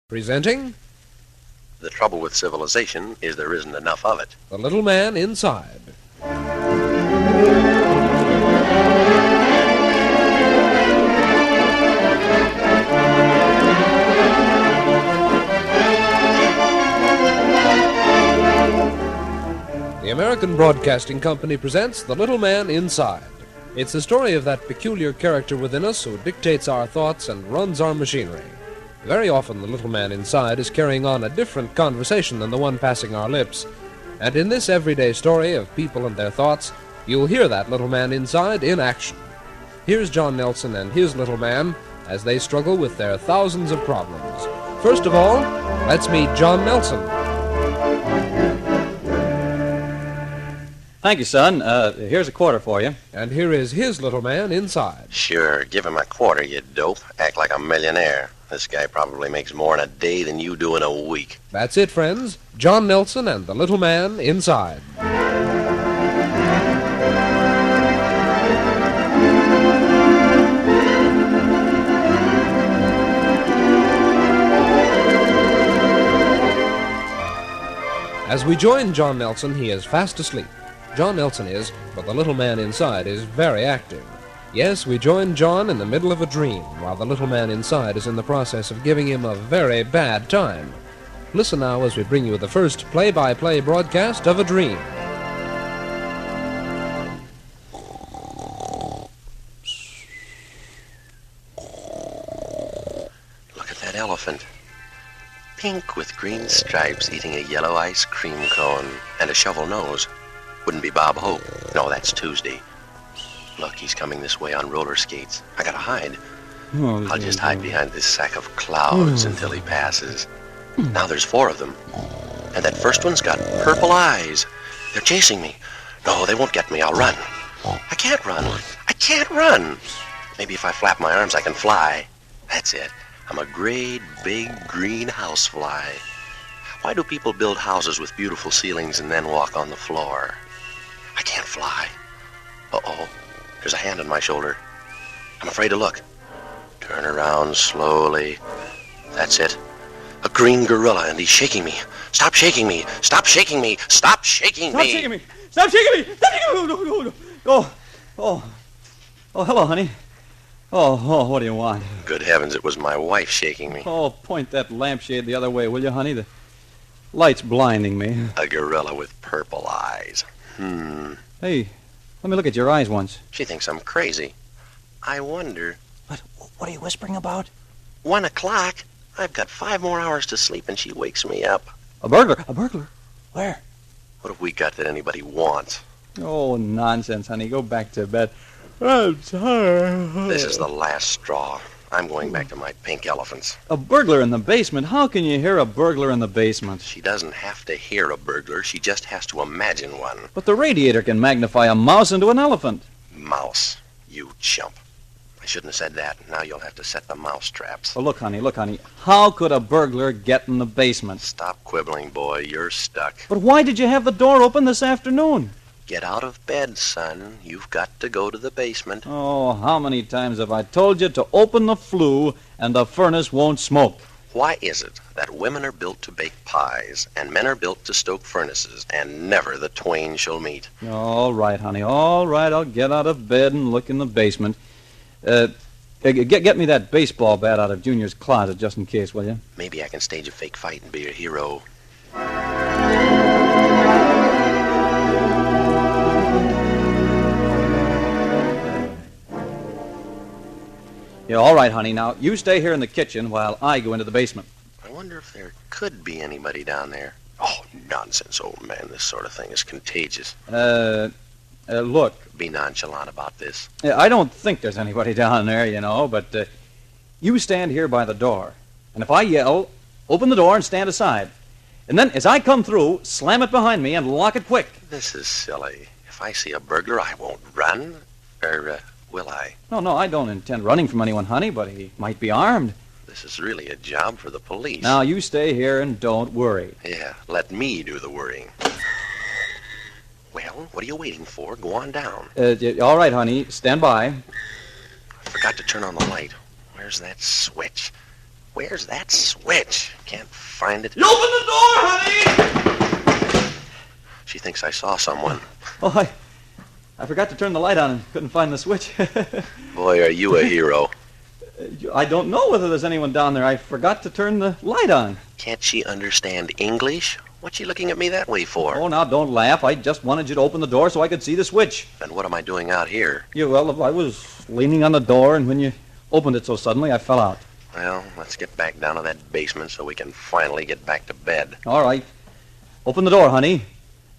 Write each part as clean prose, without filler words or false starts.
Presenting The trouble with civilization is there isn't enough of it. The Little Man Inside. The American Broadcasting Company presents The Little Man Inside. It's the story of that peculiar character within us who dictates our thoughts and runs our machinery. Very often the little man inside is carrying on a different conversation than the one passing our lips. And in this everyday story of people and their thoughts, you'll hear that little man inside in action. Here's John Nelson and his little man as they struggle with their thousands of problems. First of all, let's meet John Nelson. Thank you, son. Here's a quarter for you. And here is his little man inside. Sure, give him a quarter, you dope. Act like a millionaire. This guy probably makes more in a day than you do in a week. That's it, friends. John Nelson and the little man inside. As we join John Nelson, he is fast asleep. John Nelson is, but the little man inside is very active. Yes, we join John in the middle of a dream, while the little man inside is in the process of giving him a very bad time. Listen now as we bring you the first play-by-play broadcast of a dream. Look at that elephant. Pink with green stripes eating a yellow ice cream cone and a shovel nose. Wouldn't be Bob Hope. No, that's Tuesday. Look, he's coming this way on roller skates. I gotta hide. I'll just hide behind this sack of clouds until he passes. Now there's 4 of them. And that first one's got purple eyes. They're chasing me. No, they won't get me. I'll run. I can't run. I can't run. Maybe if I flap my arms, I can fly. That's it. I'm a great, big, green housefly. Why do people build houses with beautiful ceilings and then walk on the floor? I can't fly. Uh-oh. There's a hand on my shoulder. I'm afraid to look. Turn around slowly. That's it. A green gorilla, and he's shaking me. Stop shaking me. Stop shaking me. Stop shaking me. Stop shaking me. Stop shaking me. Stop shaking me. Oh, hello, honey. Oh, what do you want? Good heavens, it was my wife shaking me. Oh, point that lampshade the other way, will you, honey? The light's blinding me. A gorilla with purple eyes. Hey, let me look at your eyes once. She thinks I'm crazy. I wonder. What are you whispering about? 1 o'clock. I've got 5 more hours to sleep and she wakes me up. A burglar? A burglar? Where? What have we got that anybody wants? Oh, nonsense, honey. Go back to bed. I'm tired. This is the last straw. I'm going back to my pink elephants. A burglar in the basement? How can you hear a burglar in the basement? She doesn't have to hear a burglar. She just has to imagine one. But the radiator can magnify a mouse into an elephant. Mouse. You chump. I shouldn't have said that. Now you'll have to set the mouse traps. Well, look, honey. How could a burglar get in the basement? Stop quibbling, boy. You're stuck. But why did you have the door open this afternoon? Get out of bed, son. You've got to go to the basement. Oh, how many times have I told you to open the flue and the furnace won't smoke? Why is it that women are built to bake pies and men are built to stoke furnaces and never the twain shall meet? All right, honey. All right, I'll get out of bed and look in the basement. Get me that baseball bat out of Junior's closet just in case, will you? Maybe I can stage a fake fight and be your hero. Yeah, all right, honey. Now, you stay here in the kitchen while I go into the basement. I wonder if there could be anybody down there. Oh, nonsense, old man. This sort of thing is contagious. Look. Be nonchalant about this. I don't think there's anybody down there, you know, but you stand here by the door. And if I yell, open the door and stand aside. And then, as I come through, slam it behind me and lock it quick. This is silly. If I see a burglar, I won't run. Or, will I? No, I don't intend running from anyone, honey, but he might be armed. This is really a job for the police. Now, you stay here and don't worry. Yeah, let me do the worrying. Well, what are you waiting for? Go on down. All right, honey. Stand by. I forgot to turn on the light. Where's that switch? Where's that switch? Can't find it. You open the door, honey! She thinks I saw someone. Oh, I forgot to turn the light on and couldn't find the switch. Boy, are you a hero. I don't know whether there's anyone down there. I forgot to turn the light on. Can't she understand English? What's she looking at me that way for? Oh, now, don't laugh. I just wanted you to open the door so I could see the switch. Then what am I doing out here? Well, I was leaning on the door, and when you opened it so suddenly, I fell out. Well, let's get back down to that basement so we can finally get back to bed. All right. Open the door, honey.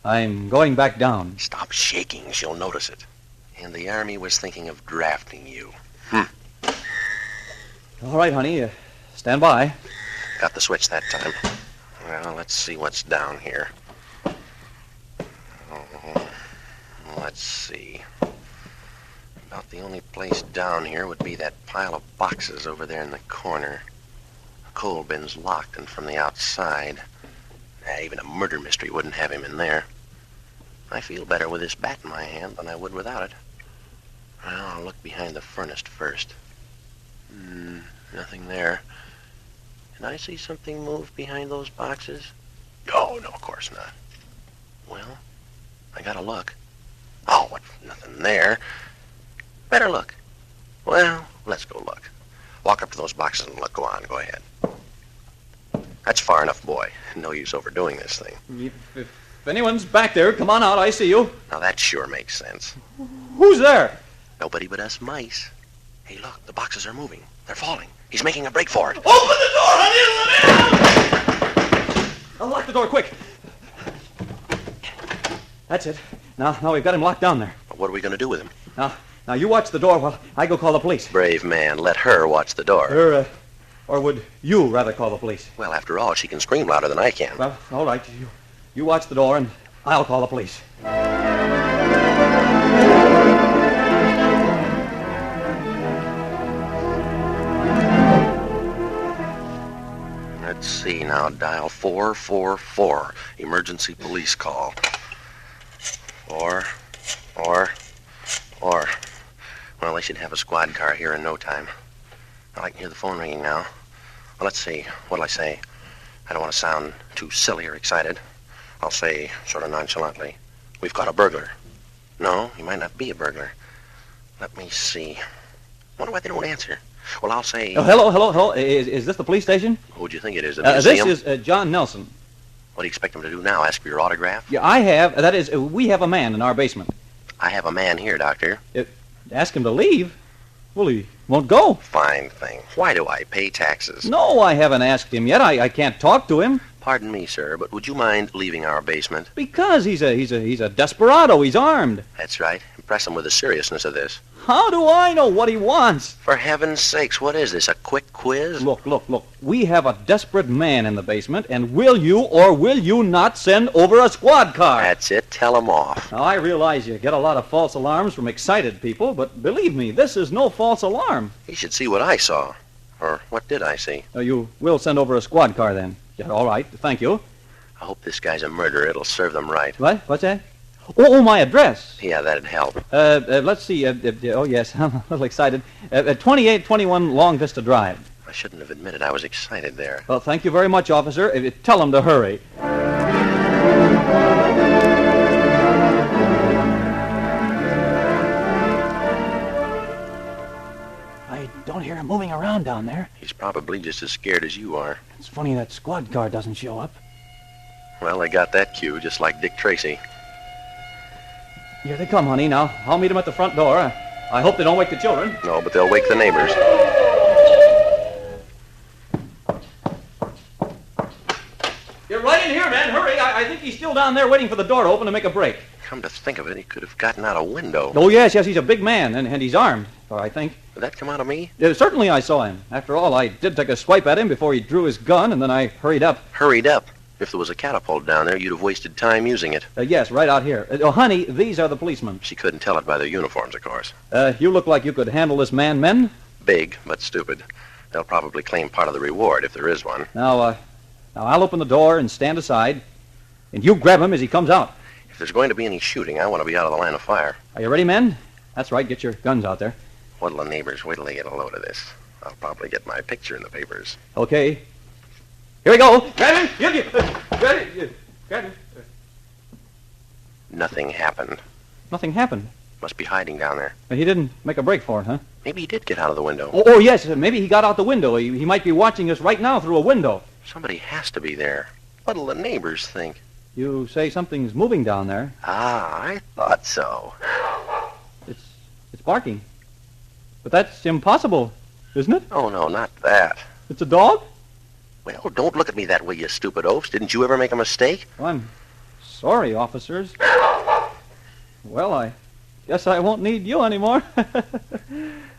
I'm going back down. Stop shaking. She'll notice it. And the Army was thinking of drafting you. All right, honey. Stand by. Got the switch that time. Well, let's see what's down here. Let's see. About the only place down here would be that pile of boxes over there in the corner. The coal bin's locked, and from the outside, even a murder mystery wouldn't have him in there. I feel better with this bat in my hand than I would without it. Well, I'll look behind the furnace first. Nothing there. Can I see something move behind those boxes? Oh, no, of course not. Well, I gotta look. Oh, what? Nothing there. Better look. Well, let's go look. Walk up to those boxes and look. Go on, go ahead. That's far enough, boy. No use overdoing this thing. If anyone's back there, come on out. I see you. Now, that sure makes sense. Who's there? Nobody but us mice. Hey, look, the boxes are moving. They're falling. He's making a break for it. Open the door, honey! Let me out! I'll lock the door, quick. That's it. Now we've got him locked down there. What are we going to do with him? Now you watch the door while I go call the police. Brave man. Let her watch the door. Or would you rather call the police? Well, after all, she can scream louder than I can. Well, all right. You watch the door, and I'll call the police. Let's see now. Dial 444. Emergency police call. Or. Well, they should have a squad car here in no time. I can hear the phone ringing now. Well, let's see. What'll I say? I don't want to sound too silly or excited. I'll say, sort of nonchalantly, we've got a burglar. No, he might not be a burglar. Let me see. Wonder why they don't answer. Well, I'll say... Oh, hello. Is this the police station? Who'd you think it is? This is John Nelson. What do you expect him to do now? Ask for your autograph? Yeah, I have. That is, we have a man in our basement. I have a man here, Doctor. Ask him to leave? Well, he won't go. Fine thing. Why do I pay taxes? No, I haven't asked him yet. I can't talk to him. Pardon me, sir, but would you mind leaving our basement? Because he's a desperado. He's armed. That's right. Impress him with the seriousness of this. How do I know what he wants? For heaven's sakes, what is this, a quick quiz? Look. We have a desperate man in the basement, and will you or will you not send over a squad car? That's it. Tell him off. Now, I realize you get a lot of false alarms from excited people, but believe me, this is no false alarm. He should see what I saw. Or what did I see? You will send over a squad car, then? Yeah, all right. Thank you. I hope this guy's a murderer. It'll serve them right. What? What's that? Oh, my address. Yeah, that'd help. Let's see. Oh, yes, I'm a little excited. 2821 Long Vista Drive. I shouldn't have admitted I was excited there. Well, thank you very much, officer. Tell him to hurry. I don't hear him moving around down there. He's probably just as scared as you are. It's funny that squad car doesn't show up. Well, they got that cue, just like Dick Tracy. Here they come, honey. Now, I'll meet them at the front door. I hope they don't wake the children. No, but they'll wake the neighbors. Get right in here, man. Hurry. I think he's still down there waiting for the door to open to make a break. Come to think of it, he could have gotten out a window. Oh, yes, he's a big man, and he's armed, or I think. Did that come out of me? Certainly I saw him. After all, I did take a swipe at him before he drew his gun, and then I hurried up. Hurried up? If there was a catapult down there, you'd have wasted time using it. Yes, right out here. Honey, these are the policemen. She couldn't tell it by their uniforms, of course. You look like you could handle this man, men. Big, but stupid. They'll probably claim part of the reward, if there is one. Now I'll open the door and stand aside, and you grab him as he comes out. If there's going to be any shooting, I want to be out of the line of fire. Are you ready, men? That's right. Get your guns out there. What'll the neighbors wait till they get a load of this? I'll probably get my picture in the papers. Okay. Here we go. Grab him. Grab him. Nothing happened. Nothing happened. Must be hiding down there. He didn't make a break for it, huh? Maybe he did get out of the window. Oh, yes. Maybe he got out the window. He might be watching us right now through a window. Somebody has to be there. What'll the neighbors think? You say something's moving down there. Ah, I thought so. It's barking. But that's impossible, isn't it? Oh, no, not that. It's a dog? Well, don't look at me that way, you stupid oafs. Didn't you ever make a mistake? Well, I'm sorry, officers. Well, I guess I won't need you anymore.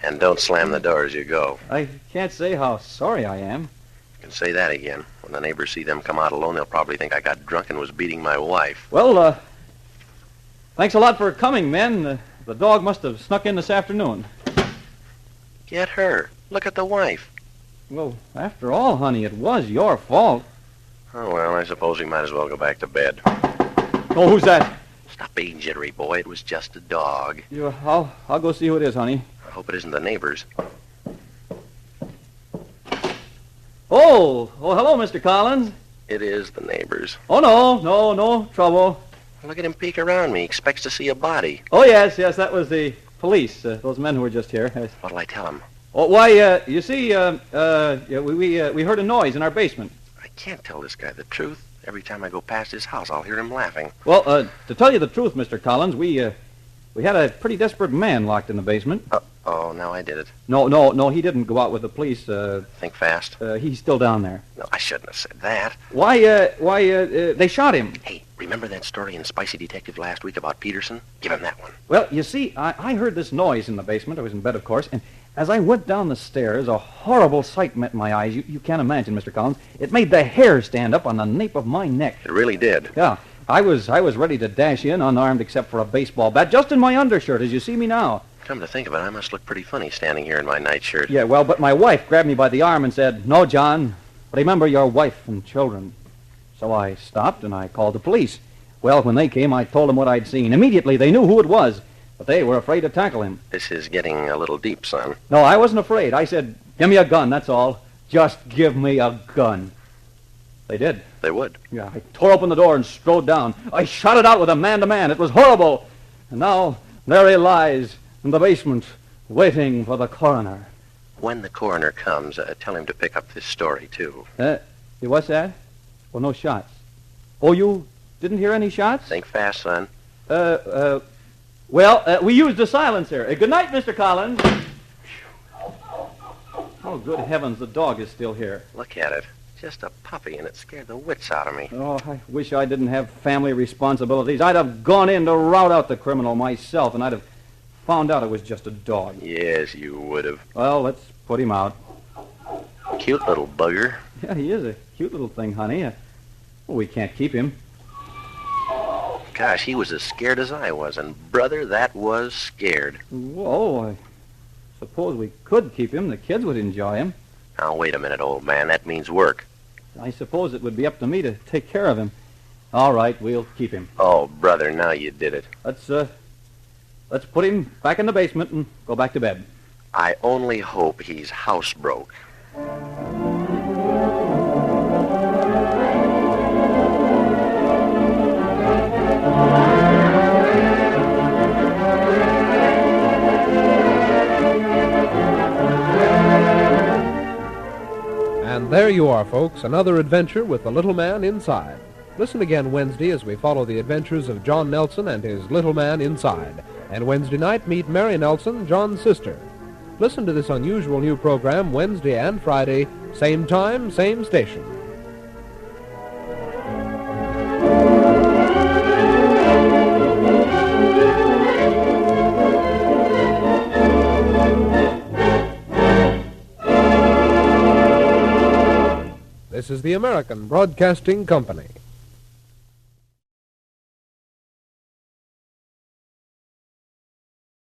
And don't slam the door as you go. I can't say how sorry I am. You can say that again. When the neighbors see them come out alone, they'll probably think I got drunk and was beating my wife. Well, thanks a lot for coming, men. The dog must have snuck in this afternoon. Get her. Look at the wife. Well, after all, honey, it was your fault. Oh, well, I suppose we might as well go back to bed. Oh, who's that? Stop being jittery, boy. It was just a dog. I'll go see who it is, honey. I hope it isn't the neighbors. Oh, hello, Mr. Collins. It is the neighbors. Oh, no trouble. Look at him peek around me. He expects to see a body. Oh, yes, that was the police, those men who were just here. Yes. What'll I tell him? Oh, why, you see, we heard a noise in our basement. I can't tell this guy the truth. Every time I go past his house, I'll hear him laughing. Well, to tell you the truth, Mr. Collins, we had a pretty desperate man locked in the basement. Oh, now I did it. No, he didn't go out with the police. Think fast. He's still down there. No, I shouldn't have said that. Why, they shot him. Hey, remember that story in Spicy Detective last week about Peterson? Give him that one. Well, you see, I heard this noise in the basement. I was in bed, of course, and as I went down the stairs, a horrible sight met my eyes. You can't imagine, Mr. Collins. It made the hair stand up on the nape of my neck. It really did. Yeah, I was ready to dash in, unarmed except for a baseball bat, just in my undershirt, as you see me now. Come to think of it, I must look pretty funny standing here in my nightshirt. Yeah, well, but my wife grabbed me by the arm and said, "No, John, remember your wife and children." So I stopped and I called the police. Well, when they came, I told them what I'd seen. Immediately, they knew who it was, but they were afraid to tackle him. This is getting a little deep, son. No, I wasn't afraid. I said, "Give me a gun, that's all. Just give me a gun." They did. They would. Yeah, I tore open the door and strode down. I shot it out with a man-to-man. It was horrible. And now, there he lies in the basement, waiting for the coroner. When the coroner comes, tell him to pick up this story, too. What's that? Well, no shots. Oh, you didn't hear any shots? Think fast, son. We used a silencer. Good night, Mr. Collins. Oh, good heavens, the dog is still here. Look at it. Just a puppy, and it scared the wits out of me. Oh, I wish I didn't have family responsibilities. I'd have gone in to rout out the criminal myself, and I'd have found out it was just a dog. Yes, you would have. Well, let's put him out. Cute little bugger. Yeah, he is a cute little thing, honey. Well, we can't keep him. Gosh, he was as scared as I was, and brother, that was scared. Whoa, I suppose we could keep him. The kids would enjoy him. Now, wait a minute, old man. That means work. I suppose it would be up to me to take care of him. All right, we'll keep him. Oh, brother, now you did it. Let's put him back in the basement and go back to bed. I only hope he's housebroke. And there you are, folks, another adventure with the little man inside. Listen again Wednesday as we follow the adventures of John Nelson and his little man inside. And Wednesday night, meet Mary Nelson, John's sister. Listen to this unusual new program Wednesday and Friday, same time, same station. This is the American Broadcasting Company.